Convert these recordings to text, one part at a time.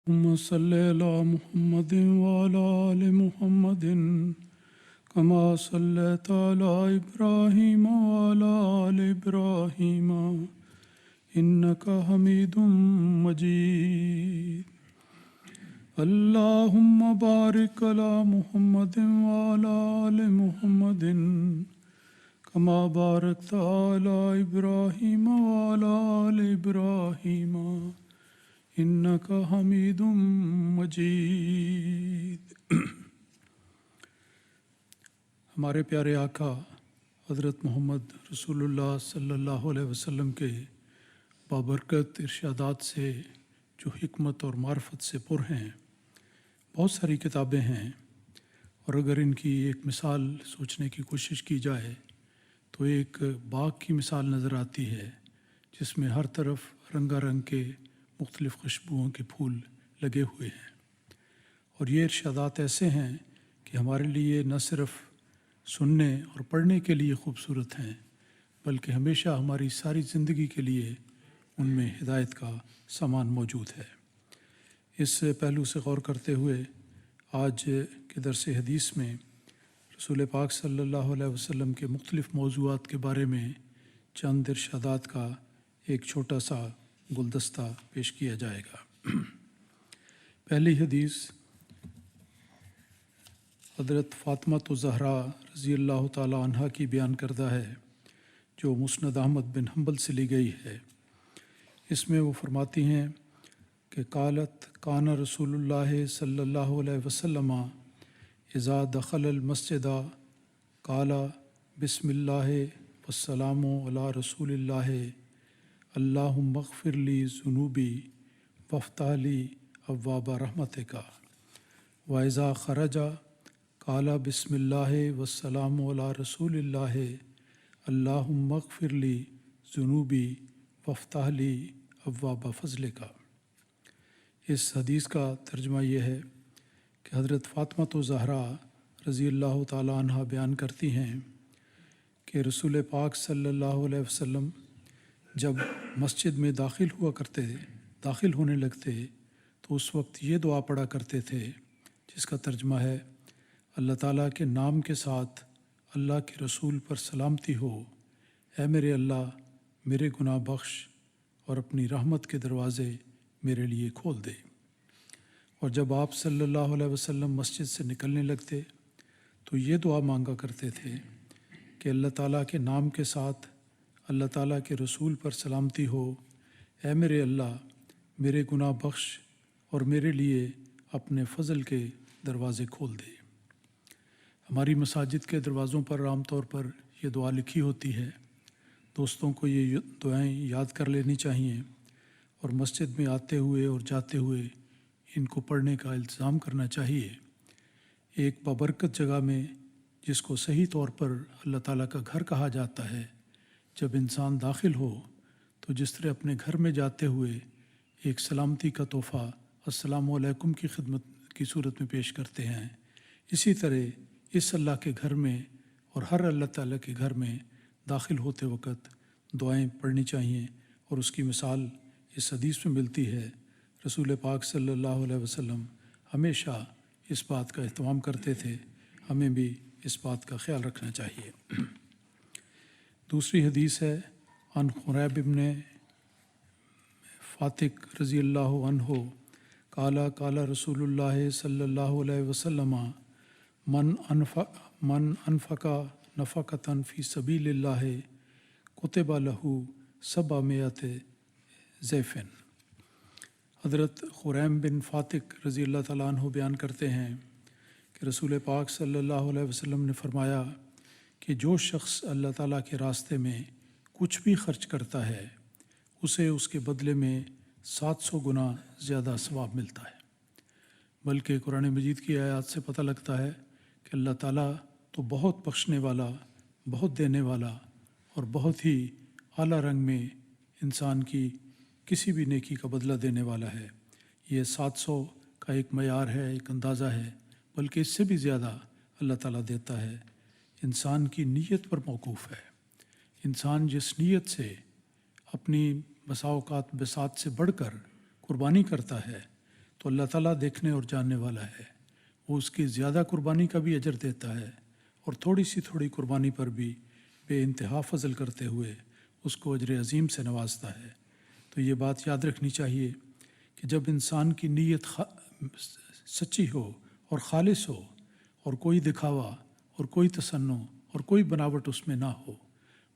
اللهم صل على محمد وعلى آل محمد كما صليت على إبراهيم وعلى آل إبراهيم إنك حميد مجيد. اللهم بارك على محمد وعلى آل محمد كما باركت على إبراهيم وعلى آل إبراهيم إنك حميد مجید. ہمارے پیارے آقا حضرت محمد رسول اللہ صلی اللہ علیہ وسلم کے بابرکت ارشادات سے جو حکمت اور معرفت سے پر ہیں، بہت ساری کتابیں ہیں، اور اگر ان کی ایک مثال سوچنے کی کوشش کی جائے تو ایک باغ کی مثال نظر آتی ہے جس میں ہر طرف رنگا رنگ کے مختلف خوشبوؤں کے پھول لگے ہوئے ہیں. اور یہ ارشادات ایسے ہیں کہ ہمارے لیے نہ صرف سننے اور پڑھنے کے لیے خوبصورت ہیں بلکہ ہمیشہ ہماری ساری زندگی کے لیے ان میں ہدایت کا سامان موجود ہے. اس پہلو سے غور کرتے ہوئے آج کے درس حدیث میں رسول پاک صلی اللہ علیہ وسلم کے مختلف موضوعات کے بارے میں چند ارشادات کا ایک چھوٹا سا گلدستہ پیش کیا جائے گا. پہلی حدیث حضرت فاطمہ الزہرا رضی اللہ تعالی عنہا کی بیان کردہ ہے، جو مسند احمد بن حنبل سے لی گئی ہے. اس میں وہ فرماتی ہیں کہ قالت کان رسول اللہ صلی اللہ علیہ وسلم اذا دخل المسجد قال بسم اللہ والسلام علی رسول اللہ اللہم اغفر لی ذنوبی وافتح لی ابواب رحمتک واذا خرج قال بسم اللہ والسلام علی رسول اللہ اللہم اغفر لی ذنوبی وافتح لی ابواب فضلک. اس حدیث کا ترجمہ یہ ہے کہ حضرت فاطمہ الزہرا رضی اللہ تعالیٰ عنہ بیان کرتی ہیں کہ رسول پاک صلی اللہ علیہ وسلم جب مسجد میں داخل ہونے لگتے تو اس وقت یہ دعا پڑھا کرتے تھے جس کا ترجمہ ہے: اللہ تعالیٰ کے نام کے ساتھ اللہ کے رسول پر سلامتی ہو، اے میرے اللہ میرے گناہ بخش اور اپنی رحمت کے دروازے میرے لیے کھول دے. اور جب آپ صلی اللہ علیہ وسلم مسجد سے نکلنے لگتے تو یہ دعا مانگا کرتے تھے کہ اللہ تعالیٰ کے نام کے ساتھ اللہ تعالیٰ کے رسول پر سلامتی ہو، اے میرے اللہ میرے گناہ بخش اور میرے لیے اپنے فضل کے دروازے کھول دے. ہماری مساجد کے دروازوں پر عام طور پر یہ دعا لکھی ہوتی ہے. دوستوں کو یہ دعائیں یاد کر لینی چاہیے اور مسجد میں آتے ہوئے اور جاتے ہوئے ان کو پڑھنے کا التزام کرنا چاہیے. ایک بابرکت جگہ میں جس کو صحیح طور پر اللہ تعالیٰ کا گھر کہا جاتا ہے، جب انسان داخل ہو تو جس طرح اپنے گھر میں جاتے ہوئے ایک سلامتی کا تحفہ السلام علیکم کی خدمت کی صورت میں پیش کرتے ہیں، اسی طرح اس اللہ کے گھر میں اور ہر اللہ تعالیٰ کے گھر میں داخل ہوتے وقت دعائیں پڑھنی چاہیے. اور اس کی مثال اس حدیث میں ملتی ہے. رسول پاک صلی اللہ علیہ وسلم ہمیشہ اس بات کا اہتمام کرتے تھے، ہمیں بھی اس بات کا خیال رکھنا چاہیے. دوسری حدیث ہے عن خریب بن فاتق رضی اللہ عنہ قال قال رسول اللہ صلی اللہ علیہ وسلم من انفق نفقۃ فی سبیل اللہ کتب لہ 700 ضعف. حضرت خریم بن فاتق رضی اللہ تعالیٰ عنہ بیان کرتے ہیں کہ رسول پاک صلی اللہ علیہ وسلم نے فرمایا کہ جو شخص اللہ تعالیٰ کے راستے میں کچھ بھی خرچ کرتا ہے اسے اس کے بدلے میں 700 گنا زیادہ ثواب ملتا ہے. بلکہ قرآن مجید کی آیات سے پتہ لگتا ہے کہ اللہ تعالیٰ تو بہت بخشنے والا، بہت دینے والا اور بہت ہی اعلیٰ رنگ میں انسان کی کسی بھی نیکی کا بدلہ دینے والا ہے. یہ 700 کا ایک معیار ہے، ایک اندازہ ہے، بلکہ اس سے بھی زیادہ اللہ تعالیٰ دیتا ہے. انسان کی نیت پر موقوف ہے. انسان جس نیت سے اپنی بسا اوقات بساط سے بڑھ کر قربانی کرتا ہے تو اللہ تعالیٰ دیکھنے اور جاننے والا ہے، وہ اس کی زیادہ قربانی کا بھی اجر دیتا ہے اور تھوڑی قربانی پر بھی بے انتہا فضل کرتے ہوئے اس کو اجر عظیم سے نوازتا ہے۔ تو یہ بات یاد رکھنی چاہیے کہ جب انسان کی نیت سچی ہو اور خالص ہو اور کوئی دکھاوا اور کوئی تصنع اور کوئی بناوٹ اس میں نہ ہو،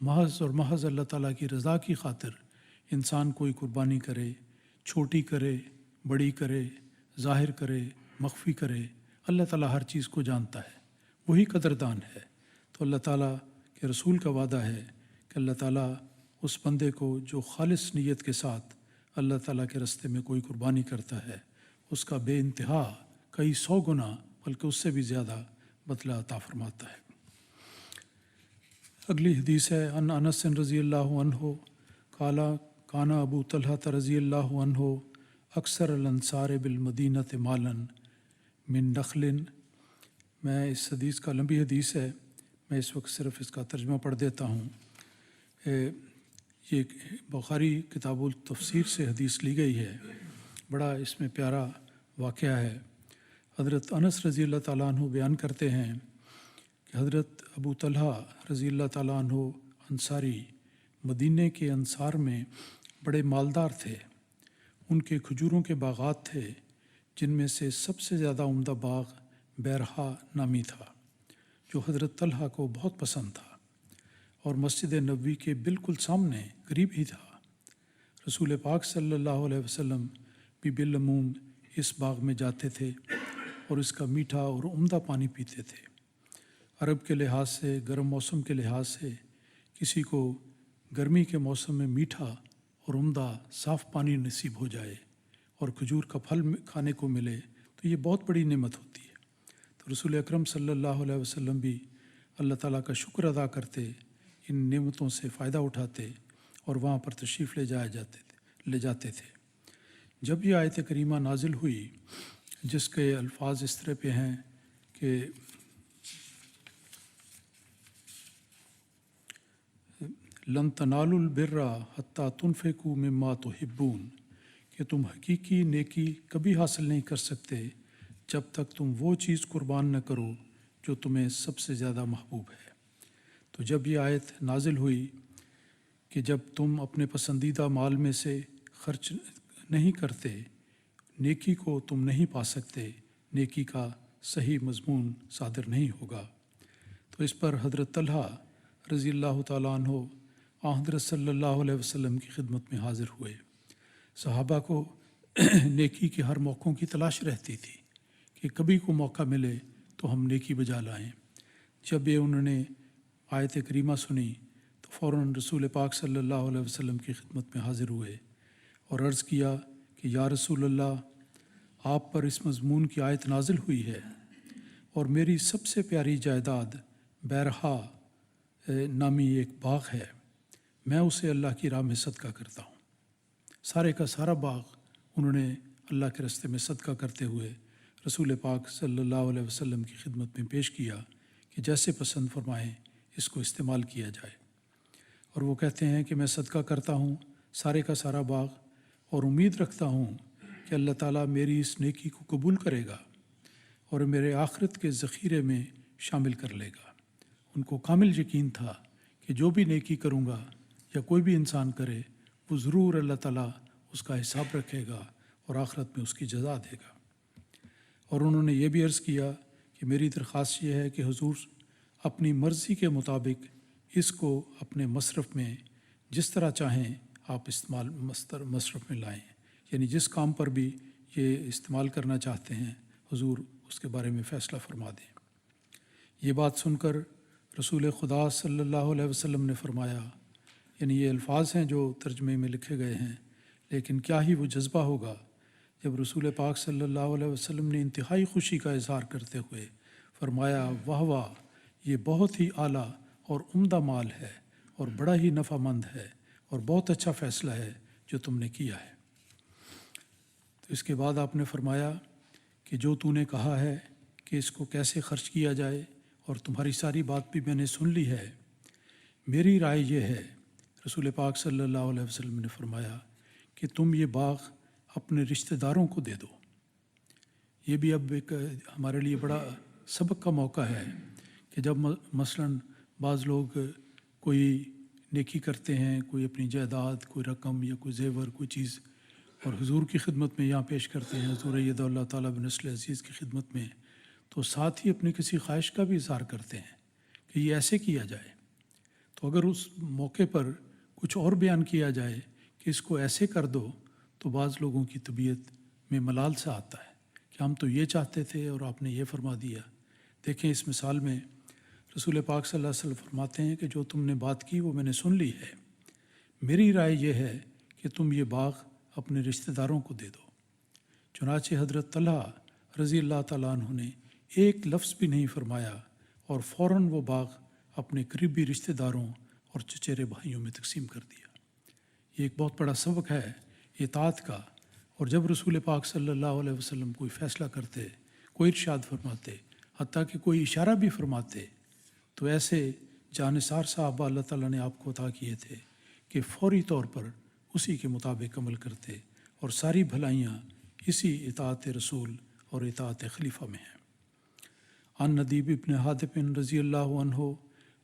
محض اور محض اللہ تعالیٰ کی رضا کی خاطر انسان کوئی قربانی کرے، چھوٹی کرے، بڑی کرے، ظاہر کرے، مخفی کرے، اللہ تعالیٰ ہر چیز کو جانتا ہے، وہی قدردان ہے۔ تو اللہ تعالیٰ کے رسول کا وعدہ ہے کہ اللہ تعالیٰ اس بندے کو جو خالص نیت کے ساتھ اللہ تعالیٰ کے راستے میں کوئی قربانی کرتا ہے، اس کا بے انتہا کئی 100 گنا بلکہ اس سے بھی زیادہ بدلہ عطا فرماتا ہے۔ اگلی حدیث ہے ان انس رضی اللہ عنہ قال کان ابو طلحہ رضی اللہ عنہ اکثر الانصار بالمدینۃ مالا من نخل۔ میں اس حدیث کا لمبی حدیث ہے، میں اس وقت صرف اس کا ترجمہ پڑھ دیتا ہوں۔ یہ بخاری کتاب التفسیر سے حدیث لی گئی ہے، بڑا اس میں پیارا واقعہ ہے۔ حضرت انس رضی اللہ تعالیٰ عنہ بیان کرتے ہیں کہ حضرت ابو طلحہ رضی اللہ تعالیٰ عنہ انصاری مدینہ کے انصار میں بڑے مالدار تھے۔ ان کے کھجوروں کے باغات تھے، جن میں سے سب سے زیادہ عمدہ باغ بیرہا نامی تھا، جو حضرت طلحہ کو بہت پسند تھا اور مسجد نبوی کے بالکل سامنے قریب ہی تھا۔ رسول پاک صلی اللہ علیہ وسلم بھی بالعموم اس باغ میں جاتے تھے اور اس کا میٹھا اور عمدہ پانی پیتے تھے۔ عرب کے لحاظ سے، گرم موسم کے لحاظ سے کسی کو گرمی کے موسم میں میٹھا اور عمدہ صاف پانی نصیب ہو جائے اور کھجور کا پھل کھانے کو ملے تو یہ بہت بڑی نعمت ہوتی ہے۔ تو رسول اکرم صلی اللہ علیہ وسلم بھی اللہ تعالیٰ کا شکر ادا کرتے، ان نعمتوں سے فائدہ اٹھاتے اور وہاں پر تشریف لے جاتے تھے۔ جب یہ آیت کریمہ نازل ہوئی جس کے الفاظ اس طرح پہ ہیں کہ لن تنالوا البر حتی تنفقوا مما تحبون، کہ تم حقیقی نیکی کبھی حاصل نہیں کر سکتے جب تک تم وہ چیز قربان نہ کرو جو تمہیں سب سے زیادہ محبوب ہے۔ تو جب یہ آیت نازل ہوئی کہ جب تم اپنے پسندیدہ مال میں سے خرچ نہیں کرتے، نیکی کو تم نہیں پا سکتے، نیکی کا صحیح مضمون صادر نہیں ہوگا۔ تو اس پر حضرت طلحہ رضی اللہ تعالیٰ عنہ حضرت صلی اللہ علیہ وسلم کی خدمت میں حاضر ہوئے۔ صحابہ کو نیکی کے ہر موقعوں کی تلاش رہتی تھی کہ کبھی کو موقع ملے تو ہم نیکی بجا لائیں۔ جب یہ انہوں نے آیت کریمہ سنی تو فوراً رسول پاک صلی اللہ علیہ وسلم کی خدمت میں حاضر ہوئے اور عرض کیا کہ یا رسول اللہ، آپ پر اس مضمون کی آیت نازل ہوئی ہے اور میری سب سے پیاری جائیداد بیرہا نامی ایک باغ ہے، میں اسے اللہ کی راہ میں صدقہ کرتا ہوں۔ سارے کا سارا باغ انہوں نے اللہ کے راستے میں صدقہ کرتے ہوئے رسول پاک صلی اللہ علیہ وسلم کی خدمت میں پیش کیا کہ جیسے پسند فرمائیں اس کو استعمال کیا جائے۔ اور وہ کہتے ہیں کہ میں صدقہ کرتا ہوں سارے کا سارا باغ اور امید رکھتا ہوں کہ اللہ تعالیٰ میری اس نیکی کو قبول کرے گا اور میرے آخرت کے ذخیرے میں شامل کر لے گا۔ ان کو کامل یقین تھا کہ جو بھی نیکی کروں گا یا کوئی بھی انسان کرے، وہ ضرور اللہ تعالیٰ اس کا حساب رکھے گا اور آخرت میں اس کی جزا دے گا۔ اور انہوں نے یہ بھی عرض کیا کہ میری درخواست یہ ہے کہ حضور اپنی مرضی کے مطابق اس کو اپنے مصرف میں جس طرح چاہیں آپ مصرف میں لائیں، یعنی جس کام پر بھی یہ استعمال کرنا چاہتے ہیں حضور اس کے بارے میں فیصلہ فرما دیں۔ یہ بات سن کر رسول خدا صلی اللہ علیہ وسلم نے فرمایا، یعنی یہ الفاظ ہیں جو ترجمے میں لکھے گئے ہیں، لیکن کیا ہی وہ جذبہ ہوگا جب رسول پاک صلی اللہ علیہ وسلم نے انتہائی خوشی کا اظہار کرتے ہوئے فرمایا، واہ واہ، یہ بہت ہی اعلیٰ اور عمدہ مال ہے اور بڑا ہی نفع مند ہے اور بہت اچھا فیصلہ ہے جو تم نے کیا ہے۔ تو اس کے بعد آپ نے فرمایا کہ جو تو نے کہا ہے کہ اس کو کیسے خرچ کیا جائے اور تمہاری ساری بات بھی میں نے سن لی ہے، میری رائے یہ ہے، رسول پاک صلی اللہ علیہ وسلم نے فرمایا کہ تم یہ باغ اپنے رشتہ داروں کو دے دو یہ بھی اب ایک ہمارے لیے بڑا سبق کا موقع ہے کہ جب مثلاً بعض لوگ کوئی نیکی کرتے ہیں، کوئی اپنی جائیداد، کوئی رقم یا کوئی زیور، کوئی چیز، اور حضور کی خدمت میں یہاں پیش کرتے ہیں، حضور ید اللہ تعالیٰ بن نسل عزیز کی خدمت میں، تو ساتھ ہی اپنی کسی خواہش کا بھی اظہار کرتے ہیں کہ یہ ایسے کیا جائے۔ تو اگر اس موقع پر کچھ اور بیان کیا جائے کہ اس کو ایسے کر دو، تو بعض لوگوں کی طبیعت میں ملال سا آتا ہے کہ ہم تو یہ چاہتے تھے اور آپ نے یہ فرما دیا۔ دیکھیں اس مثال میں رسول پاک صلی اللہ علیہ وسلم فرماتے ہیں کہ جو تم نے بات کی وہ میں نے سن لی ہے، میری رائے یہ ہے کہ تم یہ باغ اپنے رشتہ داروں کو دے دو۔ چنانچہ حضرت طلحہ رضی اللہ تعالیٰ عنہ نے ایک لفظ بھی نہیں فرمایا اور فوراً وہ باغ اپنے قریبی رشتہ داروں اور چچیرے بھائیوں میں تقسیم کر دیا۔ یہ ایک بہت بڑا سبق ہے اطاعت کا۔ اور جب رسول پاک صلی اللہ علیہ وسلم کوئی فیصلہ کرتے، کوئی ارشاد فرماتے، حتیٰ کہ کوئی اشارہ بھی فرماتے، تو ایسے جانثار صحابہ اللہ تعالیٰ نے آپ کو عطا کیے تھے کہ فوری طور پر اسی کے مطابق عمل کرتے، اور ساری بھلائیاں اسی اطاعت رسول اور اطاعت خلیفہ میں ہیں۔ عن ندیب ابن حاتب رضی اللہ عنہ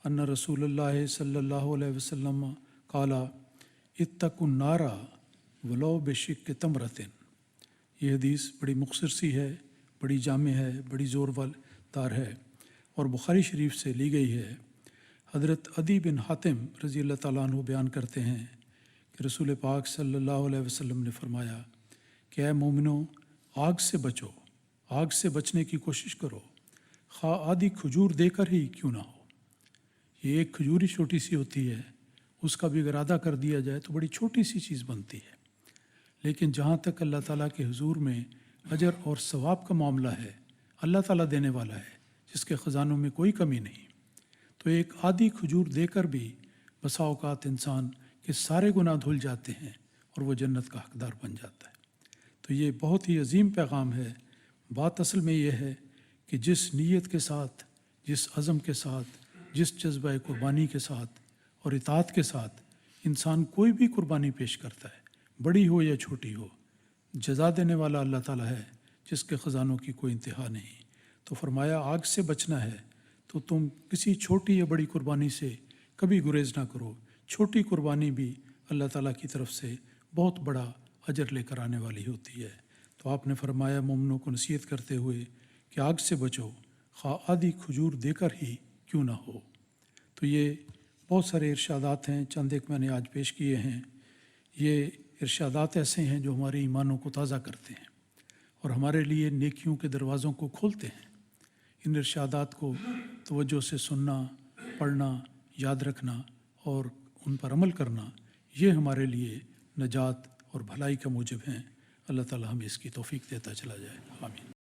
ان رسول اللہ صلی اللہ علیہ وسلم قال اتقوا النار ولو بشق تمرۃ۔ یہ حدیث بڑی مختصر سی ہے، بڑی جامع ہے، بڑی زور دار ہے، اور بخاری شریف سے لی گئی ہے۔ حضرت عدی بن حاتم رضی اللہ تعالیٰ عنہ بیان کرتے ہیں کہ رسول پاک صلی اللہ علیہ وسلم نے فرمایا کہ اے مومنو، آگ سے بچو، آگ سے بچنے کی کوشش کرو، خواہ آدھی کھجور دے کر ہی کیوں نہ ہو۔ یہ ایک کھجور ہی چھوٹی سی ہوتی ہے، اس کا بھی اگر آدھا کر دیا جائے تو بڑی چھوٹی سی چیز بنتی ہے، لیکن جہاں تک اللہ تعالیٰ کے حضور میں اجر اور ثواب کا معاملہ ہے، اللہ تعالیٰ دینے والا ہے جس کے خزانوں میں کوئی کمی نہیں، تو ایک آدھی کھجور دے کر بھی بسا اوقات انسان کے سارے گناہ دھل جاتے ہیں اور وہ جنت کا حقدار بن جاتا ہے۔ تو یہ بہت ہی عظیم پیغام ہے۔ بات اصل میں یہ ہے کہ جس نیت کے ساتھ، جس عزم کے ساتھ، جس جذبہ قربانی کے ساتھ اور اطاعت کے ساتھ انسان کوئی بھی قربانی پیش کرتا ہے، بڑی ہو یا چھوٹی ہو، جزا دینے والا اللہ تعالیٰ ہے جس کے خزانوں کی کوئی انتہا نہیں۔ تو فرمایا آگ سے بچنا ہے تو تم کسی چھوٹی یا بڑی قربانی سے کبھی گریز نہ کرو۔ چھوٹی قربانی بھی اللہ تعالیٰ کی طرف سے بہت بڑا اجر لے کر آنے والی ہوتی ہے۔ تو آپ نے فرمایا مومنوں کو نصیحت کرتے ہوئے کہ آگ سے بچو، خواہ آدھی کھجور دے کر ہی کیوں نہ ہو۔ تو یہ بہت سارے ارشادات ہیں، چند ایک میں نے آج پیش کیے ہیں۔ یہ ارشادات ایسے ہیں جو ہمارے ایمانوں کو تازہ کرتے ہیں اور ہمارے لیے نیکیوں کے دروازوں کو کھولتے ہیں۔ ان ارشادات کو توجہ سے سننا، پڑھنا، یاد رکھنا اور ان پر عمل کرنا، یہ ہمارے لیے نجات اور بھلائی کا موجب ہیں۔ اللہ تعالیٰ ہمیں اس کی توفیق دیتا چلا جائے، آمین۔